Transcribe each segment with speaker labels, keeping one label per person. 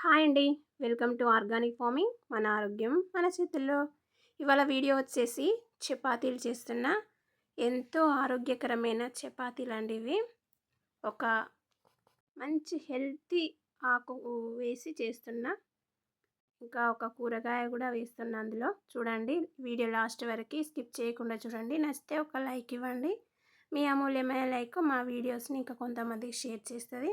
Speaker 1: Hi అండి. Welcome to organic farming. మన ఆరోగ్యం మన చేతుల్లో. ఇవాళ వీడియో వచ్చేసి చపాతీలు చేస్తున్న ఎంతో ఆరోగ్యకరమైన చపాతీలు అండి ఇవి. ఒక మంచి హెల్తీ ఆకు వేసి చేస్తున్న, ఇంకా ఒక కూరగాయ కూడా వేస్తున్న అందులో. చూడండి, వీడియో లాస్ట్ వరకు స్కిప్ చేయకుండా చూడండి. నచ్చితే ఒక లైక్ ఇవ్వండి. మీ అమూల్యమైన లైక్ మా వీడియోస్ని ఇంకా కొంతమందికి షేర్ చేస్తుంది.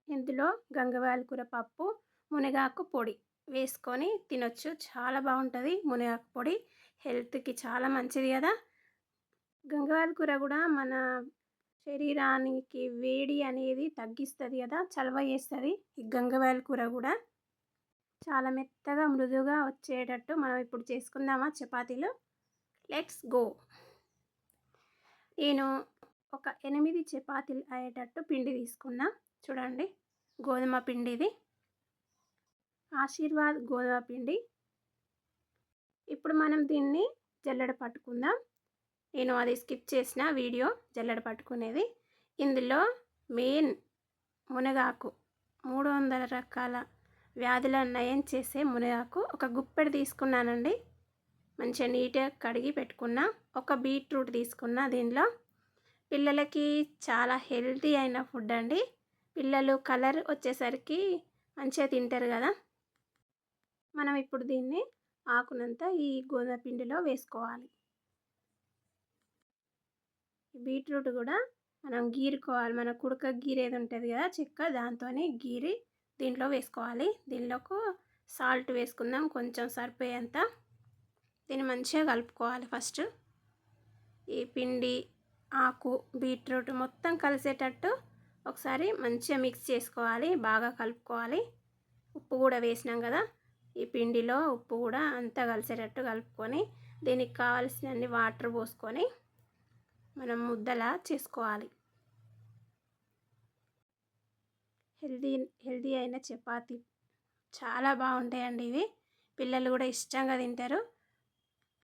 Speaker 1: ఇందులో గంగవాయల కూర పప్పు, మునగాకు పొడి వేసుకొని తినొచ్చు. చాలా బాగుంటుంది. మునగాకు పొడి హెల్త్కి చాలా మంచిది కదా. గంగవాయల కూర కూడా మన శరీరానికి వేడి అనేది తగ్గిస్తుంది కదా, చలవ చేస్తుంది. ఈ గంగవాయల కూర కూడా చాలా మెత్తగా మృదువుగా వచ్చేటట్టు మనం ఇప్పుడు చేసుకుందామా చపాతీలు. Let's go. నేను ఒక 8 చపాతీలు అయ్యేటట్టు పిండి తీసుకున్నా. చూడండి, గోధుమ పిండి ఇది, ఆశీర్వాద్ గోధుమ పిండి. ఇప్పుడు మనం దీన్ని జల్లెడ పట్టుకుందాం. నేను అది స్కిప్ చేసిన వీడియో, జల్లెడ పట్టుకునేది. ఇందులో మెయిన్ మునగాకు, 300 రకాల వ్యాధులను నయం చేసే మునగాకు ఒక గుప్పెడు తీసుకున్నానండి. మంచిగా నీట్గా కడిగి పెట్టుకున్నా. ఒక బీట్రూట్ తీసుకున్నా. దీనిలో పిల్లలకి చాలా హెల్తీ అయిన ఫుడ్ అండి. పిల్లలు కలర్ వచ్చేసరికి మంచిగా తింటారు కదా. మనం ఇప్పుడు దీన్ని ఆకునంతా ఈ గోధుమ పిండిలో వేసుకోవాలి. బీట్రూట్ కూడా మనం గీరుకోవాలి. మన కుడక గీరేది ఉంటుంది కదా, చెక్క, దాంతో గీరి దీంట్లో వేసుకోవాలి. దీనిలోకి సాల్ట్ వేసుకుందాం, కొంచెం సరిపోయేంత. దీన్ని మంచిగా కలుపుకోవాలి. ఫస్ట్ ఈ పిండి, ఆకు, బీట్రూట్ మొత్తం కలిసేటట్టు ఒకసారి మంచిగా మిక్స్ చేసుకోవాలి, బాగా కలుపుకోవాలి. ఉప్పు కూడా వేసినాం కదా, ఈ పిండిలో ఉప్పు కూడా అంతా కలిసేటట్టు కలుపుకొని దీనికి కావాల్సినన్ని వాటర్ పోసుకొని మనం ముద్దలా చేసుకోవాలి. హెల్దీ అయిన చపాతీ చాలా బాగుంటాయండి ఇవి. పిల్లలు కూడా ఇష్టంగా తింటారు.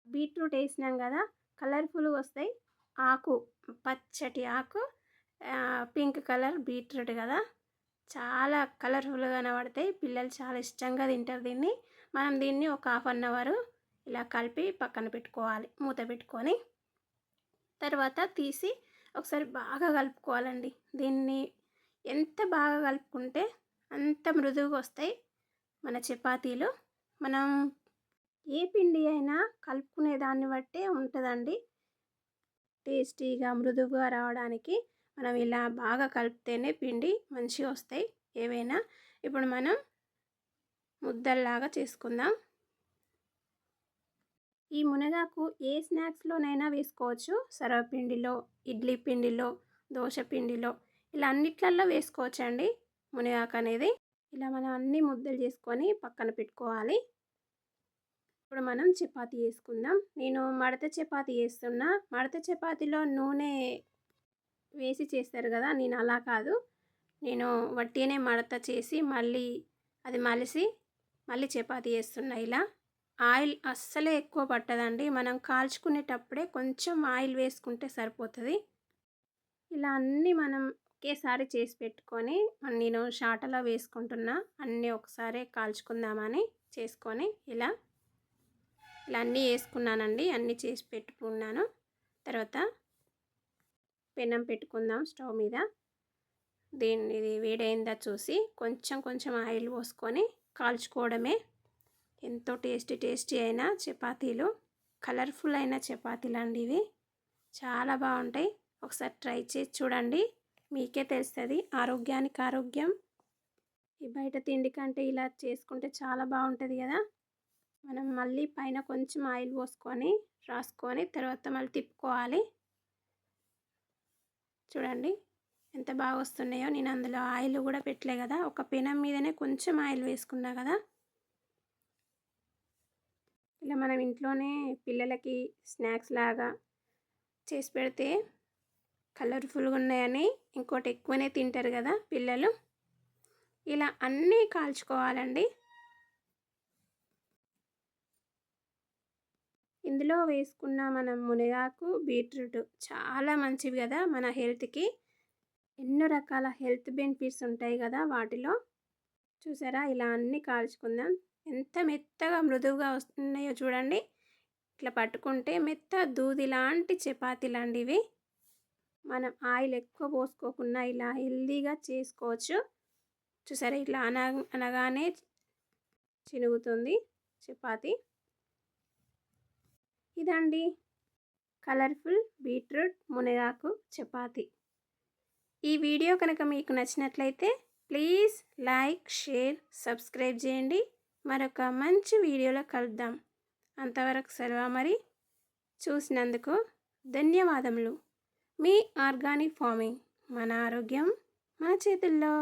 Speaker 1: బీట్రూట్ వేసినాం కదా, కలర్ఫుల్గా వస్తాయి. ఆకు పచ్చటి ఆకు, పింక్ కలర్ బీట్రూట్ కదా, చాలా కలర్ఫుల్గా కనబడతాయి. పిల్లలు చాలా ఇష్టంగా తింటారు దీన్ని. మనం దీన్ని ఒక 1/2 అవర్ ఇలా కలిపి పక్కన పెట్టుకోవాలి, మూత పెట్టుకొని. తర్వాత తీసి ఒకసారి బాగా కలుపుకోవాలండి. దీన్ని ఎంత బాగా కలుపుకుంటే అంత మృదువుగా వస్తాయి మన చపాతీలు. మనం ఏ పిండి అయినా కలుపుకునే దాన్ని బట్టే ఉంటుందండి టేస్టీగా, మృదువుగా రావడానికి. మనం ఇలా బాగా కలిపితేనే పిండి మంచిగా వస్తాయి ఏవైనా. ఇప్పుడు మనం ముద్దల్లాగా చేసుకుందాం. ఈ మునగాకు ఏ స్నాక్స్లోనైనా వేసుకోవచ్చు. సర్వపిండిలో, ఇడ్లీ పిండిలో, దోశ పిండిలో, ఇలా అన్నిట్లల్లో వేసుకోవచ్చు అండి మునగాకు అనేది. ఇలా మనం అన్ని ముద్దలు చేసుకొని పక్కన పెట్టుకోవాలి. ఇప్పుడు మనం చపాతీ వేసుకుందాం. నేను మడత చపాతీ చేస్తున్నా. మడత చపాతీలో నూనె వేసి చేస్తారు కదా, నేను అలా కాదు. నేను వట్టినే మడత చేసి మళ్ళీ అది మలిసి మళ్ళీ చపాతీ చేస్తున్నా. ఇలా ఆయిల్ అస్సలే ఎక్కువ పట్టదండి. మనం కాల్చుకునేటప్పుడే కొంచెం ఆయిల్ వేసుకుంటే సరిపోతుంది. ఇలా అన్నీ మనం ఒకేసారి చేసి పెట్టుకొని, నేను షాటలో వేసుకుంటున్నా. అన్నీ ఒకసారి కాల్చుకుందామని చేసుకొని ఇలా అన్నీ వేసుకున్నానండి. అన్నీ చేసి పెట్టుకున్నాను. తర్వాత పెనం పెట్టుకుందాం స్టవ్ మీద. ఇది వేడైందా చూసి కొంచెం ఆయిల్ పోసుకొని కాల్చుకోవడమే. ఎంతో టేస్టీ అయిన చపాతీలు, కలర్ఫుల్ అయిన చపాతీలు అండి ఇవి. చాలా బాగుంటాయి. ఒకసారి ట్రై చేసి చూడండి, మీకే తెలుస్తుంది. ఆరోగ్యానికి ఆరోగ్యం. ఈ బయట తిండి కంటే ఇలా చేసుకుంటే చాలా బాగుంటుంది కదా. మనం మళ్ళీ పైన కొంచెం ఆయిల్ పోసుకొని రాసుకొని తర్వాత మళ్ళీ తిప్పుకోవాలి. చూడండి ఎంత బాగా వస్తున్నాయో. నేను అందులో ఆయిల్ కూడా పెట్టలే కదా, ఒక పెనం మీదనే కొంచెం ఆయిల్ వేసుకున్నా కదా. ఇలా మనం ఇంట్లోనే పిల్లలకి స్నాక్స్ లాగా చేసి పెడితే కలర్ఫుల్గా ఉన్నాయని ఇంకోటి ఎక్కువనే తింటారు కదా పిల్లలు. ఇలా అన్నీ కాల్చుకోవాలండి. ఇందులో వేసుకున్న మనం మునగాకు, బీట్రూట్ చాలా మంచివి కదా మన హెల్త్కి. ఎన్నో రకాల హెల్త్ బెనిఫిట్స్ ఉంటాయి కదా వాటిలో. చూసారా ఇలా అన్నీ కాల్చుకుందాం. ఎంత మెత్తగా మృదువుగా వస్తున్నాయో చూడండి. ఇట్లా పట్టుకుంటే మెత్త దూది లాంటి చపాతీలండి ఇవి. మనం ఆయిల్ ఎక్కువ పోసుకోకుండా ఇలా హెల్దీగా చేసుకోవచ్చు. చూసారా ఇట్లా అనగానే చినుగుతుంది చపాతీ. ఇదండి కలర్ఫుల్ బీట్రూట్ మునగాకు చపాతీ. ఈ వీడియో కనుక మీకు నచ్చినట్లయితే ప్లీజ్ లైక్, షేర్, సబ్స్క్రైబ్ చేయండి. మరొక మంచి వీడియోలో కలుద్దాం. అంతవరకు సెలవు మరి. చూసినందుకు ధన్యవాదములు. మీ ఆర్గానిక్ ఫార్మింగ్, మన ఆరోగ్యం మన చేతుల్లో.